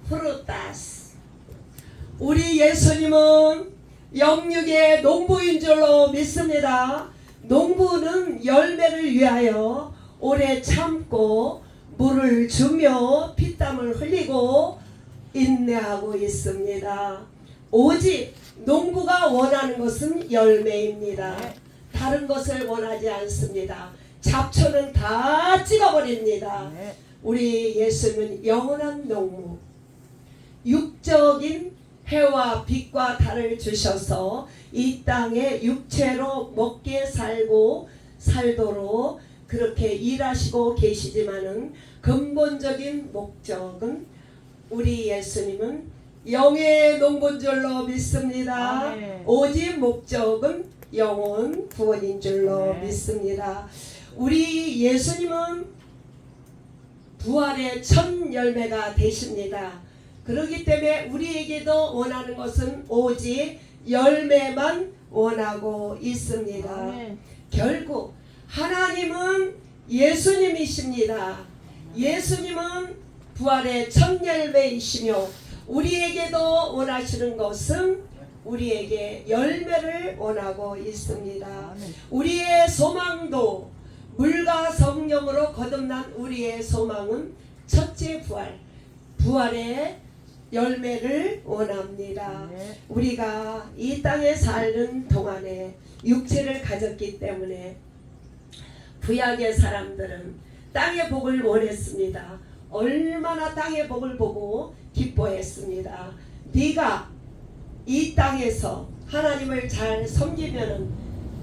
frutas. 우리 예수님은 영육의 농부인 줄로 믿습니다. 농부는 열매를 위하여 오래 참고 물을 주며 피땀을 흘리고 인내하고 있습니다. 오직 농부가 원하는 것은 열매입니다. 다른 것을 원하지 않습니다. 잡초는 다 찍어버립니다. 우리 예수님은 영원한 농부, 육적인 해와 빛과 달을 주셔서 이 땅에 육체로 먹게 살고 살도록 그렇게 일하시고 계시지만은 근본적인 목적은 우리 예수님은 영의 농부인 줄로 믿습니다. 오직 목적은 영혼 구원인 줄로 믿습니다. 우리 예수님은 부활의 첫 열매가 되십니다. 그렇기 때문에 우리에게도 원하는 것은 오직 열매만 원하고 있습니다. 결국 하나님은 예수님이십니다. 예수님은 부활의 첫 열매이시며 우리에게도 원하시는 것은 우리에게 열매를 원하고 있습니다. 우리의 소망도 물과 성령으로 거듭난 우리의 소망은 첫째 부활의 열매를 원합니다. 우리가 이 땅에 사는 동안에 육체를 가졌기 때문에 구약의 사람들은 땅의 복을 원했습니다. 얼마나 땅의 복을 보고 기뻐했습니다. 네가 이 땅에서 하나님을 잘 섬기면은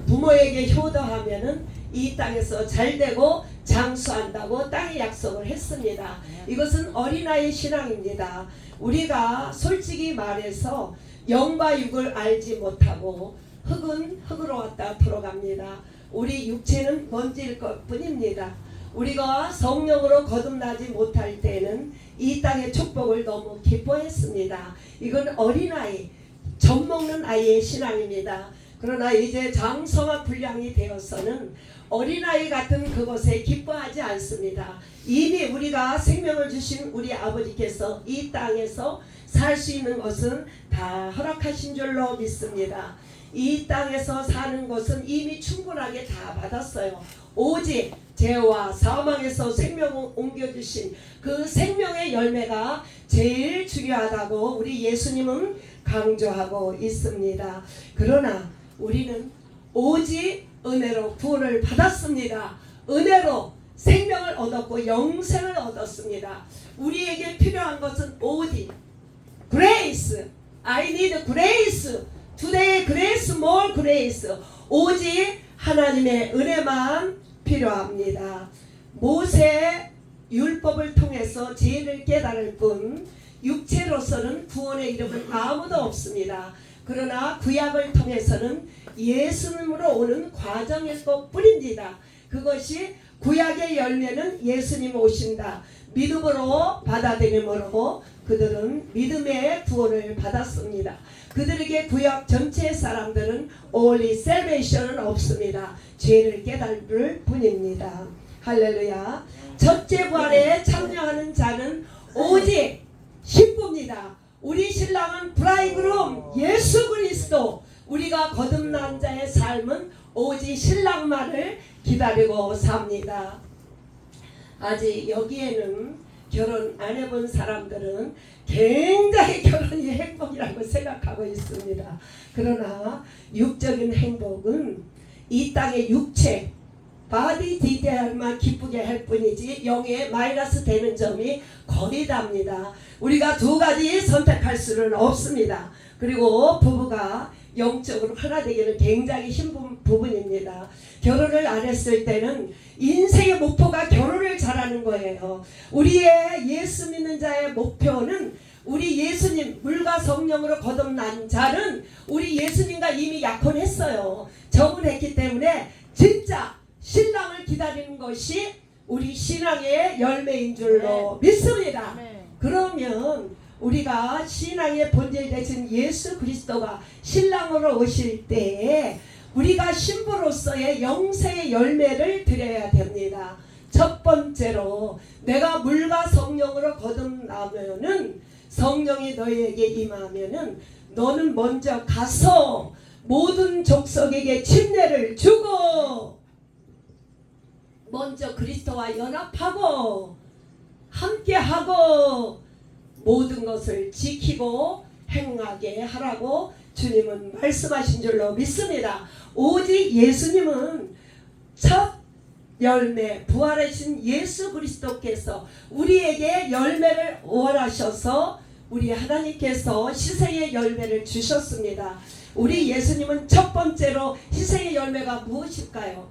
부모에게 효도하면은 이 땅에서 잘되고 장수한다고 땅의 약속을 했습니다. 이것은 어린아이 신앙입니다. 우리가 솔직히 말해서 영과 육을 알지 못하고 흙은 흙으로 왔다 들어갑니다. 우리 육체는 먼지일 것 뿐입니다. 우리가 성령으로 거듭나지 못할 때는 이 땅의 축복을 너무 기뻐했습니다. 이건 어린아이, 젖먹는 아이의 신앙입니다. 그러나 이제 장성한 분량이 되어서는 어린아이 같은 그것에 기뻐하지 않습니다. 이미 우리가 생명을 주신 우리 아버지께서 이 땅에서 살 수 있는 것은 다 허락하신 줄로 믿습니다. 이 땅에서 사는 것은 이미 충분하게 다 받았어요. 오직 죄와 사망에서 생명을 옮겨주신 그 생명의 열매가 제일 중요하다고 우리 예수님은 강조하고 있습니다. 그러나 우리는 오직 은혜로 구원을 받았습니다. 은혜로 생명을 얻었고 영생을 얻었습니다. 우리에게 필요한 것은 오직 grace. I need grace. Today grace, more grace. 오직 하나님의 은혜만 필요합니다. 모세 율법을 통해서 죄를 깨달을 뿐 육체로서는 구원의 이름은 아무도 없습니다. 그러나 구약을 통해서는 예수님으로 오는 과정일 것 뿐입니다. 그것이 구약의 열매는 예수님 오신다. 믿음으로 받아들임으로 그들은 믿음의 구원을 받았습니다. 그들에게 구약 전체 사람들은 only salvation은 없습니다. 죄를 깨달을 뿐입니다. 할렐루야. 첫째 부활에 참여하는 자는 오직 신부입니다. 우리 신랑은 브라이그룸 예수 그리스도. 우리가 거듭난 자의 삶은 오직 신랑만을 기다리고 삽니다. 아직 여기에는 결혼 안 해본 사람들은 굉장히 결혼이 행복이라고 생각하고 있습니다. 그러나 육적인 행복은 이 땅의 육체 바디 디테일만 기쁘게 할 뿐이지 영에 마이너스 되는 점이 거의 답니다. 우리가 두 가지 선택할 수는 없습니다. 그리고 부부가 영적으로 하나 되기는 굉장히 힘든 부분입니다. 결혼을 안 했을 때는 인생의 목표가 결혼을 잘하는 거예요. 우리의 예수 믿는 자의 목표는 우리 예수님 물과 성령으로 거듭난 자는 우리 예수님과 이미 약혼했어요. 정혼했기 때문에 진짜 신랑을 기다리는 것이 우리 신앙의 열매인 줄로 믿습니다. 그러면 우리가 신앙의 본질 되신 예수 그리스도가 신랑으로 오실 때에 우리가 신부로서의 영생의 열매를 드려야 됩니다. 첫 번째로 내가 물과 성령으로 거듭나면은 성령이 너희에게 임하면은 너는 먼저 가서 모든 족속에게 침례를 주고 먼저 그리스도와 연합하고 함께하고 모든 것을 지키고 행하게 하라고 주님은 말씀하신 줄로 믿습니다. 오직 예수님은 첫 열매 부활하신 예수 그리스도께서 우리에게 열매를 원하셔서 우리 하나님께서 희생의 열매를 주셨습니다. 우리 예수님은 첫 번째로 희생의 열매가 무엇일까요?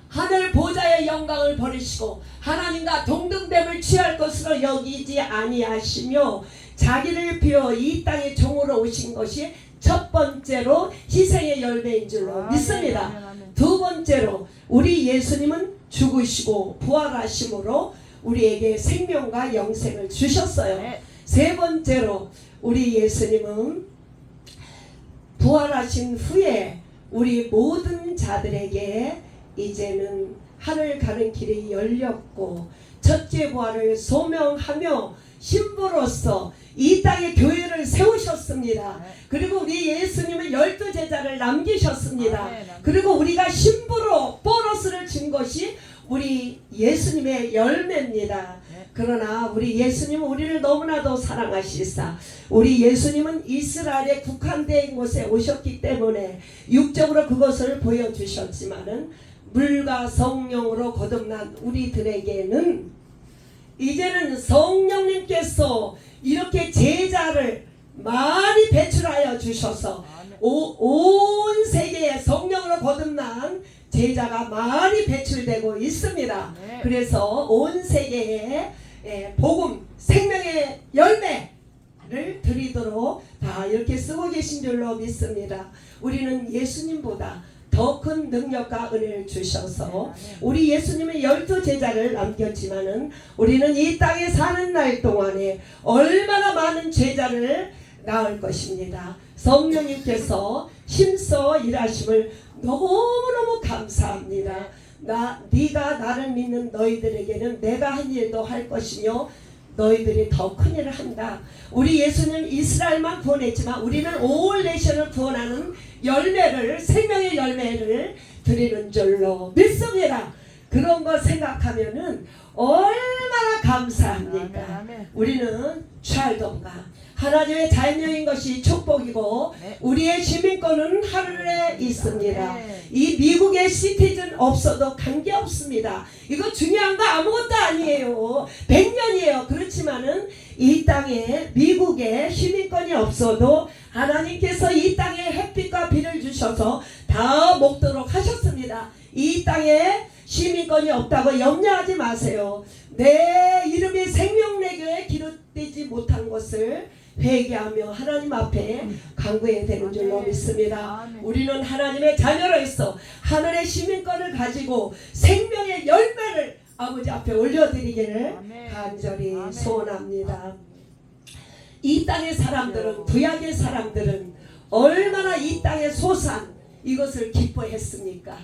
하늘 보좌의 영광을 버리시고 하나님과 동등됨을 취할 것으로 여기지 아니하시며 자기를 비워 이 땅에 종으로 오신 것이 첫 번째로 희생의 열매인 줄로 믿습니다. 두 번째로 우리 예수님은 죽으시고 부활하심으로 우리에게 생명과 영생을 주셨어요. 세 번째로 우리 예수님은 부활하신 후에 우리 모든 자들에게 이제는 하늘 가는 길이 열렸고 첫째 부활을 소명하며 신부로서 이 땅에 교회를 세우셨습니다. 그리고 우리 예수님은 12제자를 남기셨습니다. 그리고 우리가 신부로 보너스를 준 것이 우리 예수님의 열매입니다. 그러나 우리 예수님은 우리를 너무나도 사랑하시사 우리 예수님은 이스라엘에 국한된 곳에 오셨기 때문에 육적으로 그것을 보여주셨지만은 물과 성령으로 거듭난 우리들에게는 이제는 성령님께서 이렇게 제자를 많이 배출하여 주셔서 온 세계에 성령으로 거듭난 제자가 많이 배출되고 있습니다. 그래서 온 세계에 복음 생명의 열매를 드리도록 다 이렇게 쓰고 계신 줄로 믿습니다. 우리는 예수님보다 더 큰 능력과 은혜를 주셔서 우리 예수님의 12제자를 남겼지만은 우리는 이 땅에 사는 날 동안에 얼마나 많은 제자를 낳을 것입니다. 성령님께서 힘써 일하심을 너무너무 감사합니다. 네가 나를 믿는 너희들에게는 내가 한 일도 할 것이며 너희들이 더 큰 일을 한다. 우리 예수는 이스라엘만 구원했지만 우리는 올 내션을 구원하는 열매를 생명의 열매를 드리는 줄로 믿습니다. 그런 거 생각하면은 얼마나 감사합니까? 우리는 찰도가 하나님의 자녀인 것이 축복이고 우리의 시민권은 하늘에 있습니다. 이 미국의 시티즌 없어도 관계없습니다. 이거 중요한 거 아무것도 아니에요. 100년이에요. 그렇지만은 이 땅에 미국의 시민권이 없어도 하나님께서 이 땅에 햇빛과 비를 주셔서 다 먹도록 하셨습니다. 이 땅에 시민권이 없다고 염려하지 마세요. 내 이름이 생명내교에 기록되지 못한 것을 회개하며 하나님 앞에 간구해야 되는 줄로 믿습니다. 우리는 하나님의 자녀로서 하늘의 시민권을 가지고 생명의 열매를 아버지 앞에 올려드리기를 간절히 소원합니다. 이 땅의 사람들은 구약의 사람들은 얼마나 이 땅의 소산 이것을 기뻐했습니까?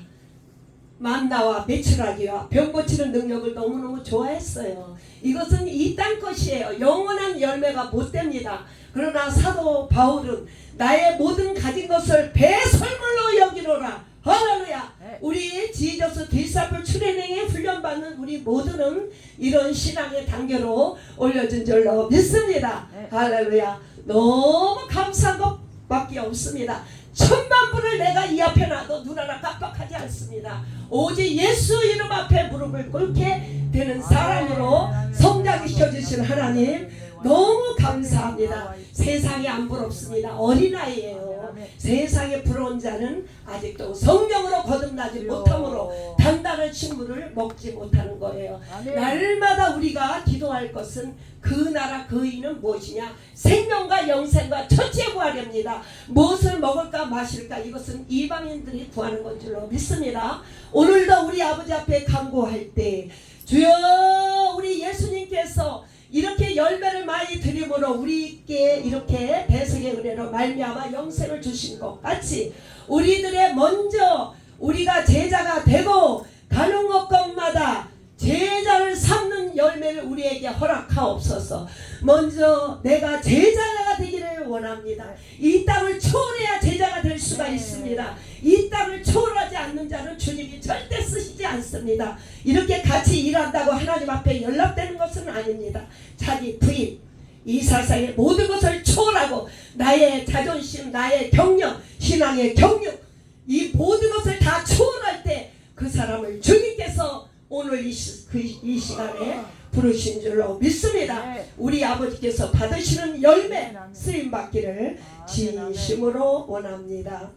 만나와 메추라기와 병 고치는 능력을 너무너무 좋아했어요. 이것은 이 땅 것이에요. 영원한 열매가 못 됩니다. 그러나 사도 바울은 나의 모든 가진 것을 배설물로 여기노라. 할렐루야. 우리 지저스 디사플 출애행에 훈련받는 우리 모두는 이런 신앙의 단계로 올려준 줄로 믿습니다. 할렐루야. 너무 감사한 것밖에 없습니다. 천만 불을 내가 이 앞에 놔도 눈 하나 깜빡하지 않습니다. 오직 예수 이름 앞에 무릎을 꿇게 되는 사람으로 성장시켜 주신 하나님 너무 감사합니다. 세상이 안 부럽습니다. 어린아이예요. 세상에 부러운 자는 아직도 성령으로 거듭나지 못함으로 단단한 식물을 먹지 못하는 거예요. 날마다 우리가 기도할 것은 그 나라 그 의는 무엇이냐? 생명과 영생과 첫째 구하렵니다. 무엇을 먹을까 마실까? 이것은 이방인들이 구하는 건 줄로 믿습니다. 오늘도 우리 아버지 앞에 간구할 때 주여 우리 예수님께서 이렇게 열매를 많이 드림으로 우리께 이렇게 배석의 은혜로 말미암아 영생을 주신 것 같이 우리들의 먼저 우리가 제자가 되고 가는 곳곳마다 제자를 삼는 열매를 우리에게 허락하옵소서. 먼저 내가 제자가 되기를 원합니다. 이 땅을 초월해야 제자가 될 수가 있습니다. 이 땅을 초월하지 않는 자는 주님이 절대 쓰시지 않습니다. 이렇게 같이 일한다고 하나님 앞에 연락되는 것은 아닙니다. 자기 부인, 이 세상의 모든 것을 초월하고 나의 자존심, 나의 경력, 신앙의 경력, 이 모든 것을 다 초월할 때 그 사람을 주님께서 오늘 이 시간에 부르신 줄로 믿습니다. 우리 아버지께서 받으시는 열매 쓰임 받기를 진심으로 원합니다.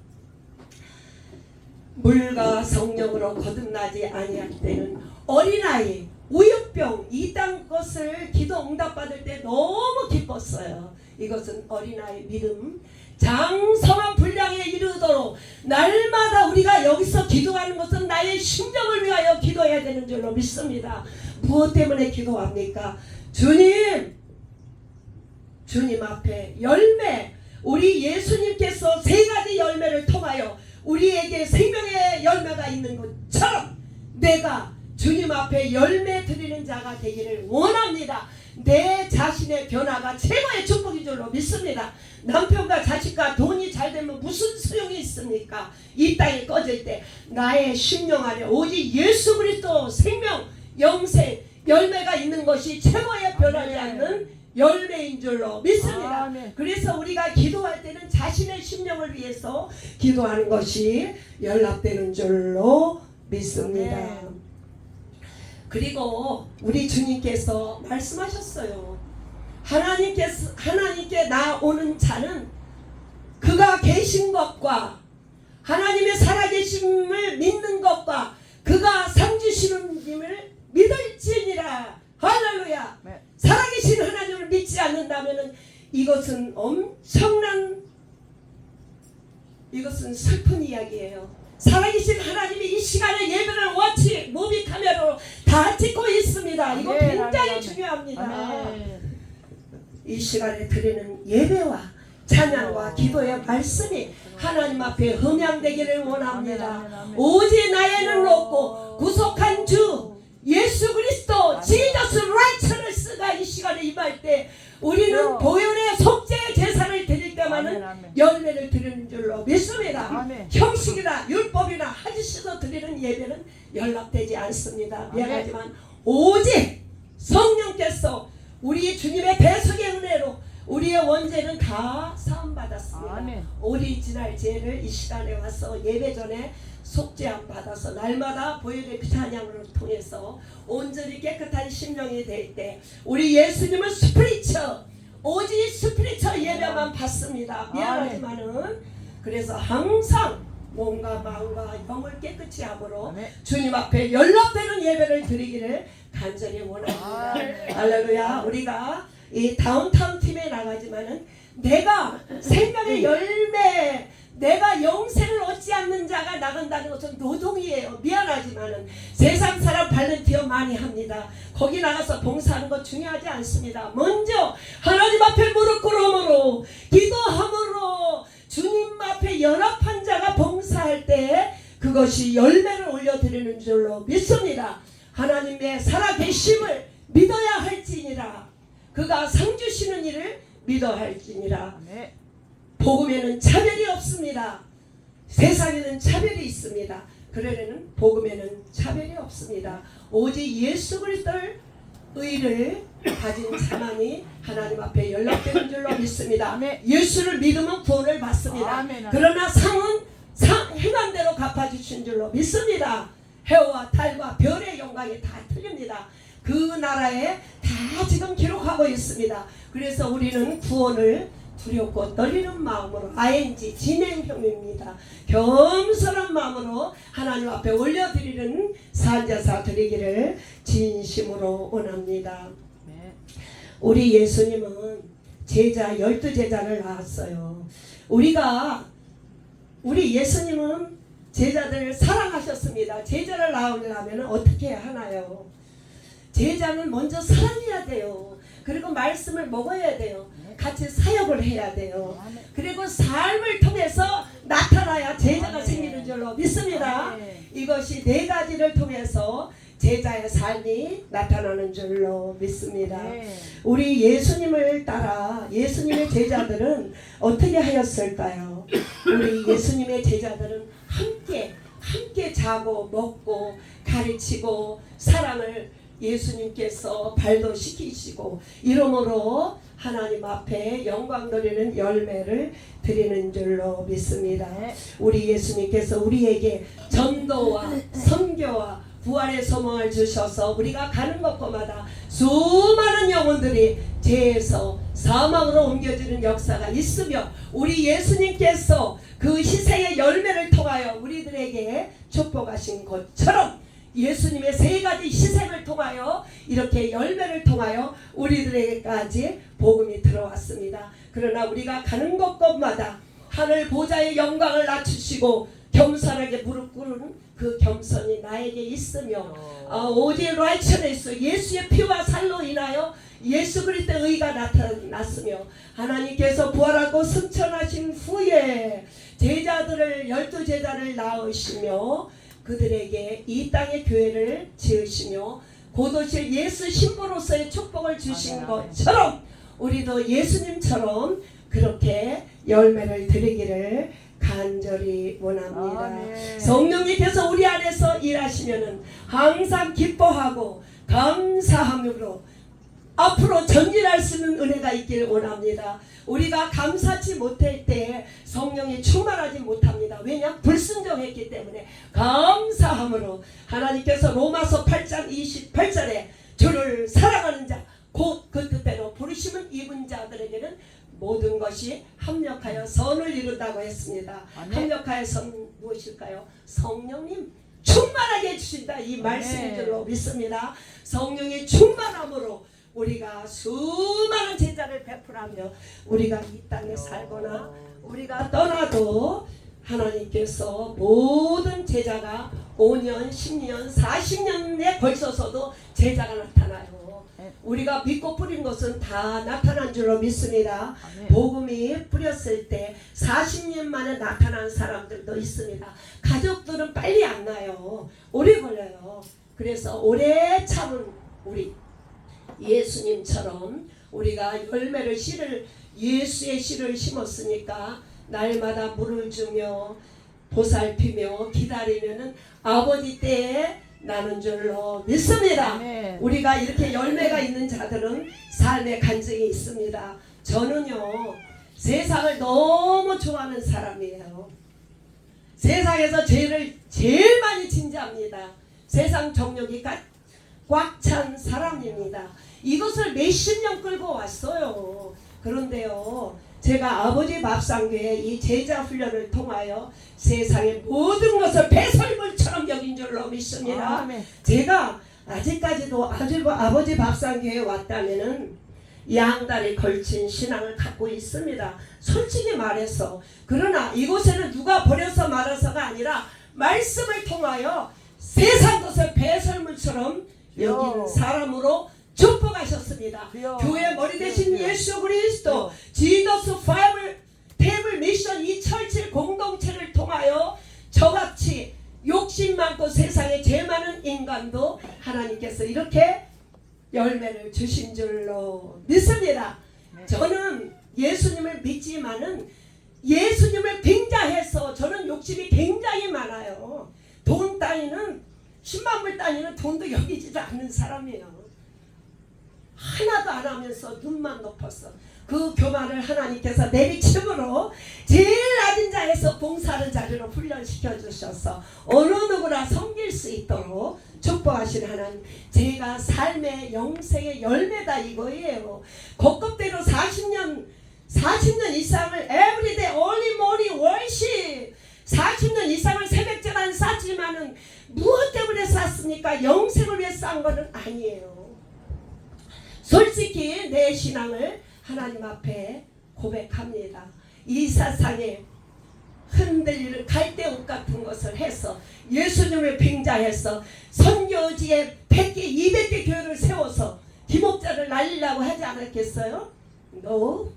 물과 성령으로 거듭나지 아니할 때는 어린아이, 우유병 이 땅 것을 기도 응답받을 때 너무 기뻤어요. 이것은 어린아이 믿음, 장성한 분량에 이르도록 날마다 우리가 여기서 기도하는 것은 나의 심정을 위하여 기도해야 되는 줄로 믿습니다. 무엇 때문에 기도합니까? 주님 앞에 열매, 우리 예수님께서 세 가지 열매를 통하여 우리에게 생명의 열매가 있는 것처럼 내가 주님 앞에 열매 드리는 자가 되기를 원합니다. 내 자신의 변화가 최고의 축복인 줄로 믿습니다. 남편과 자식과 돈이 잘 되면 무슨 소용이 있습니까? 이 땅에 꺼질 때 나의 심령 안에 오직 예수 그리스도 생명, 영생, 열매가 있는 것이 최고의 변하지 않는 열매인 줄로 믿습니다. 그래서 우리가 기도할 때는 자신의 심령을 위해서 기도하는 것이 연락되는 줄로 믿습니다. 그리고 우리 주님께서 말씀하셨어요. 하나님께 나오는 자는 그가 계신 것과 하나님의 살아계심을 믿는 것과 그가 상 주시는 님을 믿을지니라. 할렐루야. 살아계신 하나님을 믿지 않는다면 이것은 이것은 슬픈 이야기예요. 살아계신 하나님이 이 시간에 예배를 워치 무비 카메라로 다 찍고 있습니다. 이거 굉장히 중요합니다. 이 시간에 드리는 예배와 찬양과 기도의 말씀이 하나님 앞에 흠양되기를 원합니다. 오직 나에는 없고 구속한 주 예수 그리스도 지저스 라이처너스가 이 시간에 임할 때 우리는 보혈의 속죄 제사를 드릴 때만은 열매를 드리는 줄로 믿습니다. 형식이나 율법이나 하지시도 드리는 예배는 연락되지 않습니다. 미안하지만 오직 성령께서 우리 주님의 배속의 은혜로 우리의 원죄는 다 사함받았습니다. 오리지널 죄를 이 시간에 와서 예배 전에 속죄함 받아서 날마다 보혈의 찬양을 통해서 온전히 깨끗한 심령이 될 때 우리 예수님은 스피리처, 오직 스피리처 예배만 받습니다. 미안하지만은 그래서 항상 몸과 마음과 영을 깨끗이 함으로 주님 앞에 연락되는 예배를 드리기를 간절히 원합니다. 할렐루야. 우리가 이 다운타운 팀에 나가지만은 내가 생명의 열매, 내가 영생을 얻지 않는 자가 나간다는 것은 노동이에요. 미안하지만은 세상 사람 발렌티어 많이 합니다. 거기 나가서 봉사하는 것 중요하지 않습니다. 먼저 하나님 앞에 무릎 꿇음으로 기도함으로 주님 앞에 연합한 자가 봉사할 때 그것이 열매를 올려드리는 줄로 믿습니다. 하나님의 살아계심을 믿어야 할지니라. 그가 상 주시는 일을 믿어야 할지니라. 복음에는 차별이 없습니다. 세상에는 차별이 있습니다. 그러려는 복음에는 차별이 없습니다. 오직 예수 그리스도의 의를 가진 자만이 하나님 앞에 연락되는 줄로 믿습니다. 예수를 믿으면 구원을 받습니다. 그러나 상은 행한 대로 갚아주신 줄로 믿습니다. 해와 달과 별의 영광이 다 틀립니다. 그 나라에 다 지금 기록하고 있습니다. 그래서 우리는 구원을 두렵고 떨리는 마음으로 ING 진행형입니다. 겸손한 마음으로 하나님 앞에 올려드리는 산제사 드리기를 진심으로 원합니다. 우리 예수님은 제자 12제자를 낳았어요. 우리 예수님은 제자들을 사랑하셨습니다. 제자를 낳으려면 어떻게 하나요? 제자는 먼저 사랑해야 돼요. 그리고 말씀을 먹어야 돼요. 같이 사역을 해야 돼요. 그리고 삶을 통해서 나타나야 제자가 생기는 줄로 믿습니다. 이것이 네 가지를 통해서 제자의 삶이 나타나는 줄로 믿습니다. 네. 우리 예수님을 따라 예수님의 제자들은 어떻게 하였을까요? 우리 예수님의 제자들은 함께 자고 먹고 가르치고 사랑을 예수님께서 발도시키시고 이러므로 하나님 앞에 영광 드리는 열매를 드리는 줄로 믿습니다. 네. 우리 예수님께서 우리에게 전도와 선교와 부활의 소망을 주셔서 우리가 가는 곳마다 수많은 영혼들이 죄에서 사망으로 옮겨지는 역사가 있으며 우리 예수님께서 그 희생의 열매를 통하여 우리들에게 축복하신 것처럼 예수님의 세 가지 희생을 통하여 이렇게 열매를 통하여 우리들에게까지 복음이 들어왔습니다. 그러나 우리가 가는 곳곳마다 하늘 보좌의 영광을 낮추시고 겸손하게 무릎 꿇은 그 겸손이 나에게 있으며 오직 righteousness 예수의 피와 살로 인하여 예수 그리스도의 의가 나타났으며 하나님께서 부활하고 승천하신 후에 제자들을 12제자를 낳으시며 그들에게 이 땅의 교회를 지으시며 곧 오실 예수 신부로서의 축복을 주신 것처럼 우리도 예수님처럼 그렇게 열매를 드리기를 간절히 원합니다. 아멘. 성령님께서 우리 안에서 일하시면은 항상 기뻐하고 감사함으로 앞으로 전진할 수 있는 은혜가 있기를 원합니다. 우리가 감사치 못할 때 성령이 충만하지 못합니다. 왜냐? 불순종했기 때문에 감사함으로 하나님께서 로마서 8장 28절에 주를 사랑하는 자 곧 그 뜻대로 부르심을 입은 자들에게는 모든 것이 합력하여 선을 이룬다고 했습니다. 아멘. 합력하여 선 무엇일까요? 성령님 충만하게 해주신다 이 말씀인 줄로 믿습니다. 성령의 충만함으로 우리가 수많은 제자를 베풀하며 우리가 이 땅에 살거나 우리가 떠나도 하나님께서 모든 제자가 5년, 10년, 40년에 걸쳐서도 제자가 나타나요. 우리가 믿고 뿌린 것은 다 나타난 줄로 믿습니다. 복음이 뿌렸을 때 40년 만에 나타난 사람들도 있습니다. 가족들은 빨리 안 나요. 오래 걸려요. 그래서 오래 참은 우리 예수님처럼 우리가 열매를 예수의 씨를 심었으니까 날마다 물을 주며 보살피며 기다리면은 아버지 때에 나는 줄로 믿습니다. 아멘. 우리가 이렇게 열매가 있는 자들은 삶의 간증이 있습니다. 저는요 세상을 너무 좋아하는 사람이에요. 세상에서 죄를 제일 많이 진지합니다. 세상 정욕이 꽉 찬 사람입니다. 이것을 몇십 년 끌고 왔어요. 그런데요 제가 아버지 밥상교회 이 제자 훈련을 통하여 세상의 모든 것을 배설물처럼 여긴 줄로 믿습니다. 아멘. 제가 아직까지도 아버지 밥상교회에 왔다면은 양다리 걸친 신앙을 갖고 있습니다. 솔직히 말해서. 그러나 이곳에는 누가 버려서 말아서가 아니라 말씀을 통하여 세상 것을 배설물처럼 여기는 사람으로 축복하셨습니다. 교회 머리 대신 예수 그리스도 지저스 테이블 미션 이 철칠 공동체를 통하여 저같이 욕심 많고 세상에 죄 많은 인간도 하나님께서 이렇게 열매를 주신 줄로 믿습니다. 저는 예수님을 믿지만은 예수님을 빙자해서 저는 욕심이 굉장히 많아요. 돈 따위는 10만 불 따위는 돈도 여기지도 않는 사람이에요. 하나도 안 하면서 눈만 높았어. 그 교만을 하나님께서 내비침으로 제일 낮은 자에서 봉사하는 자리로 훈련시켜 주셔서 어느 누구나 섬길 수 있도록 축복하신 하나님, 제가 삶의 영생의 열매다 이거예요. 고급대로 40년 이상을 everyday early morning worship 40년 이상을 새벽전환 쌌지만은 무엇 때문에 쌌습니까? 영생을 위해 싼 거는 아니에요. 솔직히 내 신앙을 하나님 앞에 고백합니다. 이 세상에 흔들리는 갈대옷 같은 것을 해서 예수님을 빙자해서 선교지에 100개, 200개 교회를 세워서 기목자를 날리려고 하지 않았겠어요? No.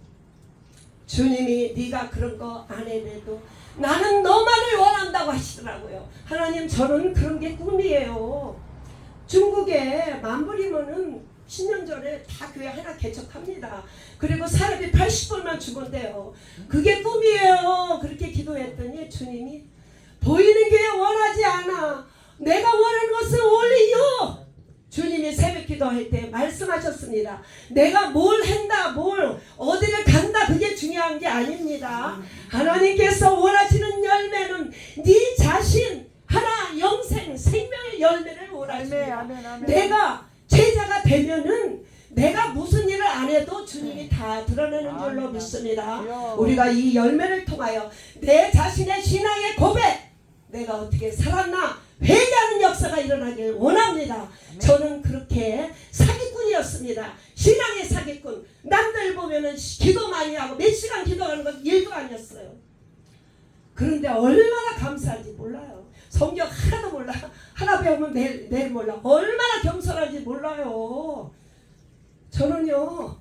주님이 네가 그런 거 안 해내도 나는 너만을 원한다고 하시더라고요. 하나님 저는 그런 게 꿈이에요. 중국에 만불이면은 10년 전에 다 교회 하나 개척합니다. 그리고 사람이 80불만 주면 돼요. 그게 꿈이에요. 그렇게 기도했더니 주님이 보이는 교회 원하지 않아. 내가 원하는 것은 only you. 주님이 새벽 기도할 때 말씀하셨습니다. 내가 뭘 한다, 뭘 어디를 간다, 그게 중요한 게 아닙니다. 하나님께서 원하시는 열매는 네 자신 하나 영생 생명의 열매를 원하십니다. 내가 제자가 되면은 내가 무슨 일을 안 해도 주님이 다 드러내는 줄로 믿습니다. 우리가 이 열매를 통하여 내 자신의 신앙의 고백, 내가 어떻게 살았나 회개하는 역사가 일어나길 원합니다. 저는 그렇게 사기꾼이었습니다. 신앙의 사기꾼. 남들 보면은 기도 많이 하고 몇 시간 기도하는 건 일도 아니었어요. 그런데 얼마나 감사한지 몰라요. 성경 하나도 몰라. 하나 배우면 내일 몰라. 얼마나 겸손한지 몰라요. 저는요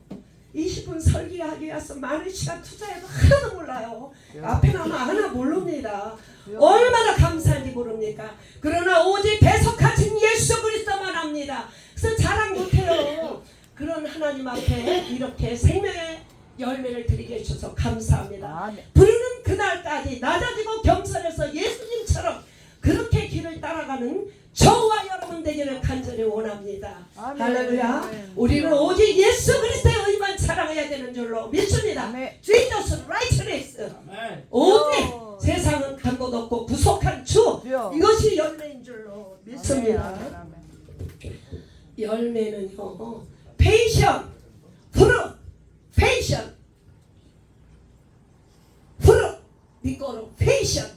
20분 설교하기 위해서 많은 시간 투자해도 하나도 몰라요. 앞에 나면 하나 모릅니다. 얼마나 감사한지 모릅니까? 그러나 오직 배속하신 예수 그리스도만 합니다. 그래서 자랑 못해요. 그런 하나님 앞에 이렇게 생명의 열매를 드리게 해주셔서 감사합니다. 부르는 그날까지 낮아지고 겸손해서 예수님처럼 그렇게 길을 따라가는 저와 여러분 되기를 간절히 원합니다. 할렐루야. 우리는 오직 예수 그리스도의 의만 자랑해야 되는 줄로 믿습니다. Jesus righteousness. 오직 세상은 간 곳 없고 구속한 주, 이것이 열매인 줄로 믿습니다. 열매는요 patient, fruit, patient, fruit, 믿고로 patient.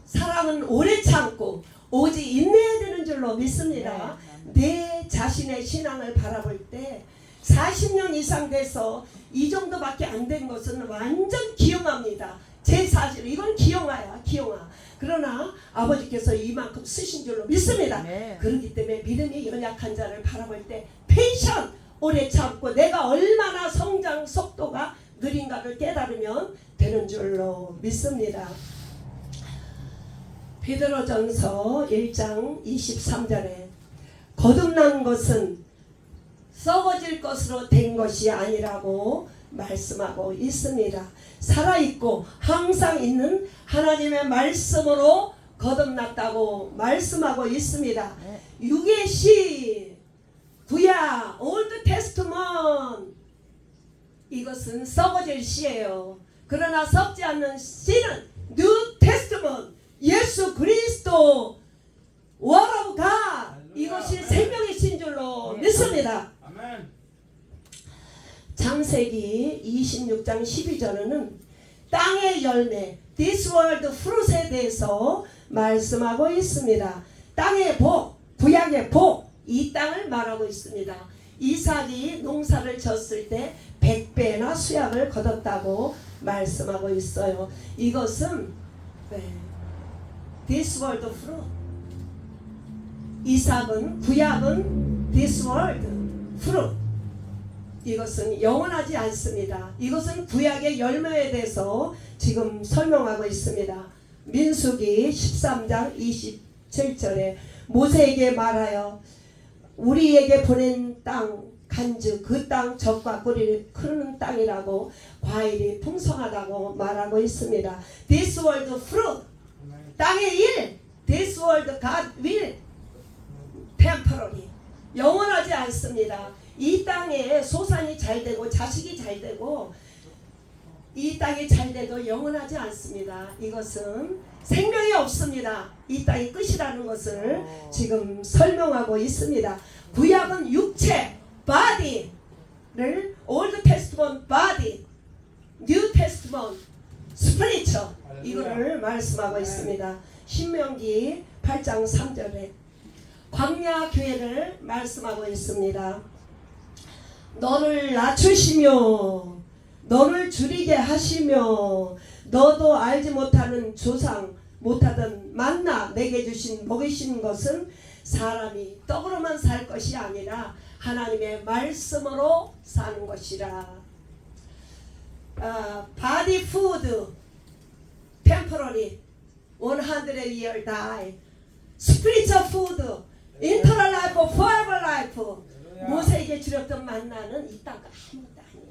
사랑은 오래 참고 오직 인내해야 되는 줄로 믿습니다. 내 자신의 신앙을 바라볼 때 40년 이상 돼서 이 정도밖에 안 된 것은 완전 기용합니다. 제 사실 이건 기용아야, 기용아. 그러나 아버지께서 이만큼 쓰신 줄로 믿습니다. 그렇기 때문에 믿음이 연약한 자를 바라볼 때 페이션, 오래 참고 내가 얼마나 성장 속도가 느린가를 깨달으면 되는 줄로 믿습니다. 베드로전서 1장 23절에 거듭난 것은 썩어질 것으로 된 것이 아니라고 말씀하고 있습니다. 살아있고 항상 있는 하나님의 말씀으로 거듭났다고 말씀하고 있습니다. 육의 시, 구약, 올드 테스트먼트, 이것은 썩어질 시예요. 그러나 썩지 않는 씨는 뉴 테스트먼트, 예수 그리스도 Word of God, 이것이 생명의 신 줄로 믿습니다. 창세기 26장 12절에는 땅의 열매, this world fruit에 대해서 말씀하고 있습니다. 땅의 복, 구약의 복, 이 땅을 말하고 있습니다. 이삭이 농사를 졌을 때 100배나 수확을 거뒀다고 말씀하고 있어요. 이것은 this world fruit. 이삭은, 구약은 this world fruit. 이것은 영원하지 않습니다. 이것은 구약의 열매에 대해서 지금 설명하고 있습니다. 민수기 13장 27절에 모세에게 말하여 우리에게 보낸 땅 간즉 그 땅 젖과 꿀이 흐르는 땅이라고 과일이 풍성하다고 말하고 있습니다. This world fruit, 땅의 일, this world God will, temporary, 영원하지 않습니다. 이 땅에 소산이 잘 되고 자식이 잘 되고 이 땅이 잘 돼도 영원하지 않습니다. 이것은 생명이 없습니다. 이 땅이 끝이라는 것을 지금 설명하고 있습니다. 구약은 육체, body를 Old Testament body, New Testament spiritual, 이거를 말씀하고 있습니다. 신명기 8장 3절에 광야 교회를 말씀하고 있습니다. 너를 낮추시며 너를 줄이게 하시며 너도 알지 못하는 조상 못하던 만나 내게 주신 먹이신 것은 사람이 떡으로만 살 것이 아니라 하나님의 말씀으로 사는 것이라. Body food temporary 100 year die. Spiritual food Eternal life, forever life. 모세에게 주렸던 만나는 이 땅과 아무것도 아니에요.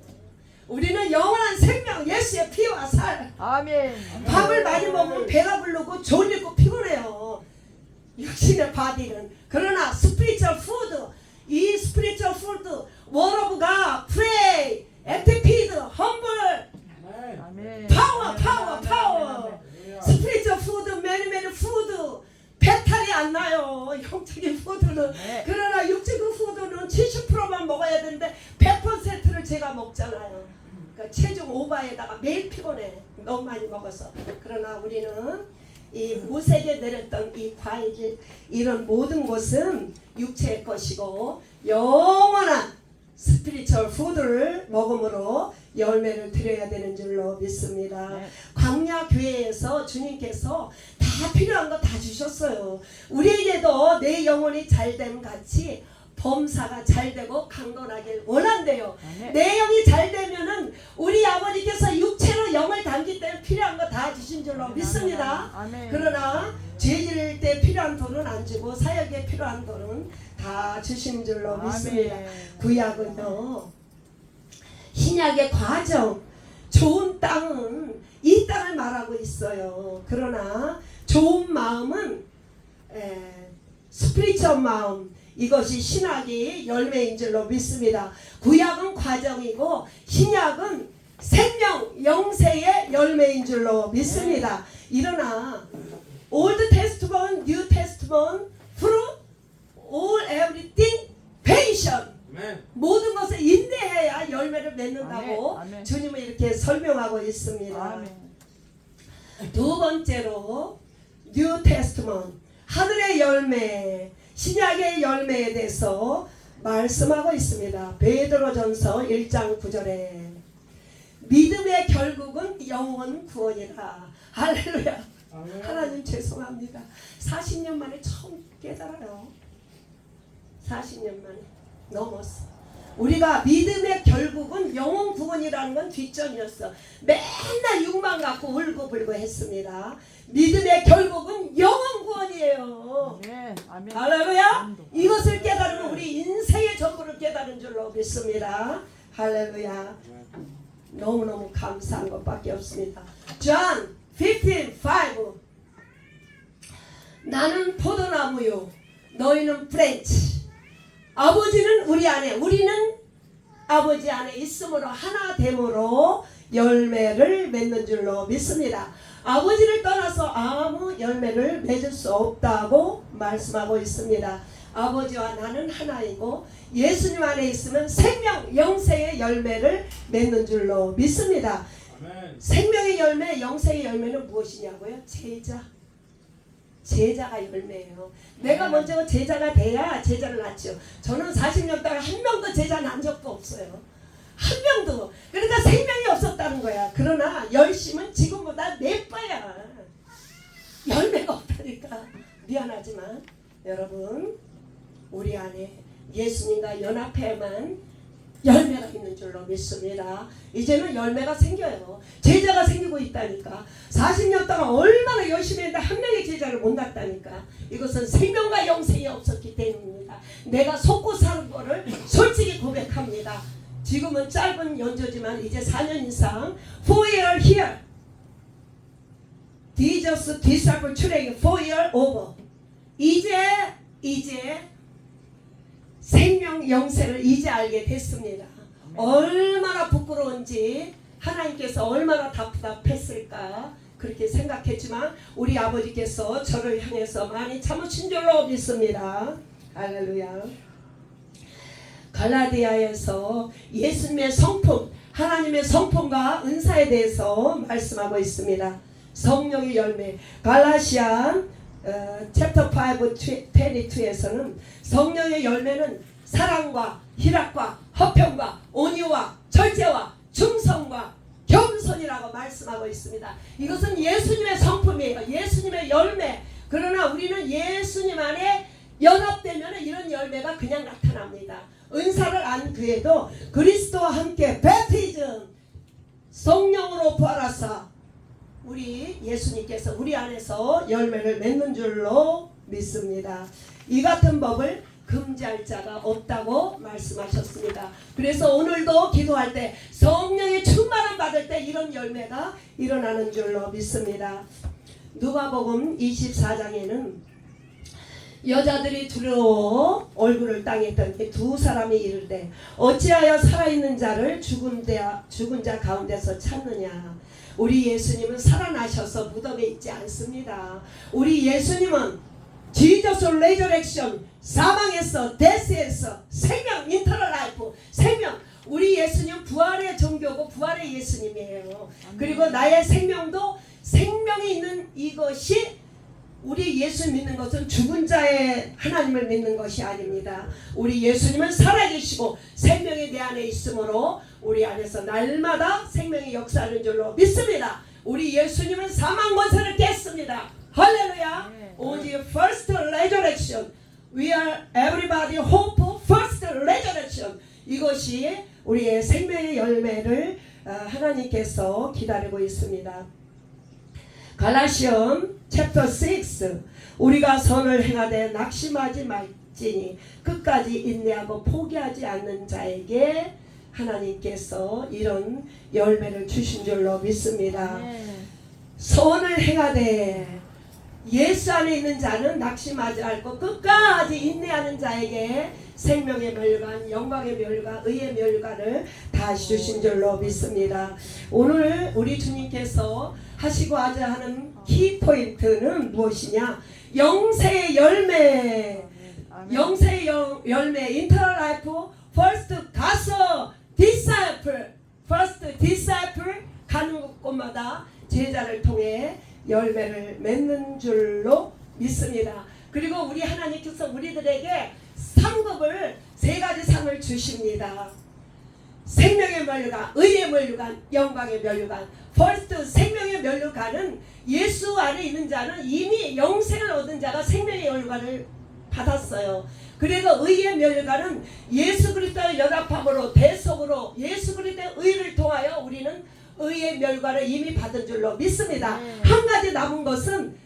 우리는 영원한 생명, 예수의 피와 살. 아멘. 밥을 많이 먹으면 배가 부르고 졸리고 피곤해요. 육신의 바디는. 그러나 스피리추얼 푸드, 이 스피리추얼 푸드, word of God, pray, activity, humble, 아멘. 파워. 스피리추얼 푸드, many 푸드. 배탈이 안 나요. 영적인 푸드는. 네. 그러나 육적인 푸드는 70%만 먹어야 되는데 100%를 제가 먹잖아요. 그러니까 체중 오버에다가 매일 피곤해. 너무 많이 먹어서. 그러나 우리는 이 모세에게 내렸던 이 과일, 이런 모든 것은 육체의 것이고 영원한 스피리추얼 푸드를 먹음으로 열매를 드려야 되는 줄로 믿습니다. 네. 광야 교회에서 주님께서 다 필요한 거 다 주셨어요. 우리에게도 내 영혼이 잘됨 같이 범사가 잘되고 강건하길 원한대요. 네. 내 영이 잘되면은 우리 아버지께서 육체로 영을 담기 때문에 필요한 거 다 주신 줄로 믿습니다. 아멘. 그러나 죄 지을 때 필요한 돈은 안 주고 사역에 필요한 돈은 다 주신 줄로 믿습니다. 구약은요, 신약의 과정, 좋은 땅은 이 땅을 말하고 있어요. 그러나 좋은 마음은 스피리추얼 마음, 이것이 신학이 열매인 줄로 믿습니다. 구약은 과정이고 신약은 생명, 영생의 열매인 줄로 믿습니다. 일어나 Old Testament, New Testament, fruit, all everything, patient. 모든 것을 인내해야 열매를 맺는다고 아멘. 주님은 이렇게 설명하고 있습니다. 아멘. 두 번째로 New Testament, 하늘의 열매, 신약의 열매에 대해서 말씀하고 있습니다. 베드로전서 1장 9절에 믿음의 결국은 영원 구원이라. 할렐루야. 하나님 죄송합니다. 40년 만에 처음 깨달아요. 40년 만에 넘었어. 우리가 믿음의 결국은 영원 구원이라는 건 뒷전이었어. 맨날 욕만 갖고 울고불고 했습니다. 믿음의 결국은 영원 구원이에요. 네. 아멘. 할렐루야. 이것을 깨달으면 우리 인생의 전부를 깨달은 줄로 믿습니다. 할렐루야. 너무너무 감사한 것밖에 없습니다. John 15:5. 나는 포도나무요 너희는 브랜치. 아버지는 우리 안에, 우리는 아버지 안에 있으므로 하나됨으로 열매를 맺는 줄로 믿습니다. 아버지를 떠나서 아무 열매를 맺을 수 없다고 말씀하고 있습니다. 아버지와 나는 하나이고 예수님 안에 있으면 생명, 영생의 열매를 맺는 줄로 믿습니다. 아멘. 생명의 열매, 영생의 열매는 무엇이냐고요? 제자가 열매예요. 내가 먼저 제자가 돼야 제자를 낳죠. 저는 40년 동안 한 명도 제자 낳은 적도 없어요. 한 명도. 그러니까 생명이 없었다는 거야. 그러나 열심은 지금보다 4배야. 열매가 없다니까. 미안하지만 여러분, 우리 안에 예수님과 연합해야만 열매가 있는 줄로 믿습니다. 이제는 열매가 생겨요. 제자가 생기고 있다니까. 40년 동안 얼마나 열심히 했는데 한 명의 제자를 못 낳았다니까. 이것은 생명과 영생이 없었기 때문입니다. 내가 속고 사는 거를 솔직히 고백합니다. 지금은 짧은 연조지만 이제 4년 이상 4 year here. Jesus disciple training 4 year over. 이제 생명 영생을 이제 알게 됐습니다. 얼마나 부끄러운지, 하나님께서 얼마나 답답했을까 그렇게 생각했지만 우리 아버지께서 저를 향해서 많이 참으신 줄로 믿습니다. 할렐루야. 갈라디아에서 예수님의 성품, 하나님의 성품과 은사에 대해서 말씀하고 있습니다. 성령의 열매, 갈라시아 챕터 5 22에서는 성령의 열매는 사랑과 희락과 화평과 온유와 절제와 충성과 겸손이라고 말씀하고 있습니다. 이것은 예수님의 성품이에요. 예수님의 열매. 그러나 우리는 예수님 안에 연합되면 이런 열매가 그냥 나타납니다. 은사를 안 구해도 그리스도와 함께 베티즘, 성령으로 부활하사 우리 예수님께서 우리 안에서 열매를 맺는 줄로 믿습니다. 이 같은 법을 금지할 자가 없다고 말씀하셨습니다. 그래서 오늘도 기도할 때 성령의 충만을 받을 때 이런 열매가 일어나는 줄로 믿습니다. 누가복음 24장에는 여자들이 두려워 얼굴을 땅에 던지 두 사람이 이르되 어찌하여 살아있는 자를 죽은 자 가운데서 찾느냐. 우리 예수님은 살아나셔서 무덤에 있지 않습니다. 우리 예수님은 지저스 레저렉션, 사망에서 데스에서 생명, 인터널 라이프, 생명. 우리 예수님 부활의 종교고 부활의 예수님이에요. 그리고 나의 생명도 생명이 있는 이것이, 우리 예수 믿는 것은 죽은 자의 하나님을 믿는 것이 아닙니다. 우리 예수님은 살아계시고 생명이 내 안에 있으므로 우리 안에서 날마다 생명이 역사하는 줄로 믿습니다. 우리 예수님은 사망 권세를 깼습니다. 할렐루야. 오직 first resurrection. We are everybody hope first resurrection. 이것이 우리의 생명의 열매를 하나님께서 기다리고 있습니다. 갈라시움 챕터 6. 우리가 선을 행하되 낙심하지 말지니 끝까지 인내하고 포기하지 않는 자에게 하나님께서 이런 열매를 주신 줄로 믿습니다. 선을 행하되 예수 안에 있는 자는 낙심하지 않고 끝까지 인내하는 자에게 생명의 멸관, 영광의 멸관, 의의 멸관을 다 주신 줄로 믿습니다. 오늘 우리 주님께서 하시고자 하는 키포인트는 무엇이냐? 영세의 열매, 영세의 열매, 인터널 라이프, 퍼스트 가서 디사이플, 퍼스트 디사이플 가는 곳마다 제자를 통해 열매를 맺는 줄로 믿습니다. 그리고 우리 하나님께서 우리들에게 상급을, 세 가지 상을 주십니다. 생명의 면류관, 의의 면류관, 영광의 면류관. 퍼스트 생명의 면류관은 예수 안에 있는 자는 이미 영생을 얻은 자가 생명의 면류관을 받았어요. 그리고 의의 면류관은 예수 그리스도의 연합함으로 대속으로 예수 그리스도의 의를 통하여 우리는 의의 멸관을 이미 받은 줄로 믿습니다. 한 가지 남은 것은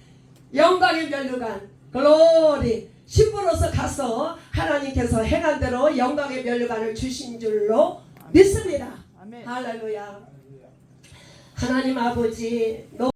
영광의 면류관, 글로리. 신부로서 가서 하나님께서 행한 대로 영광의 면류관을 주신 줄로 믿습니다. 할렐루야. 하나님 아버지,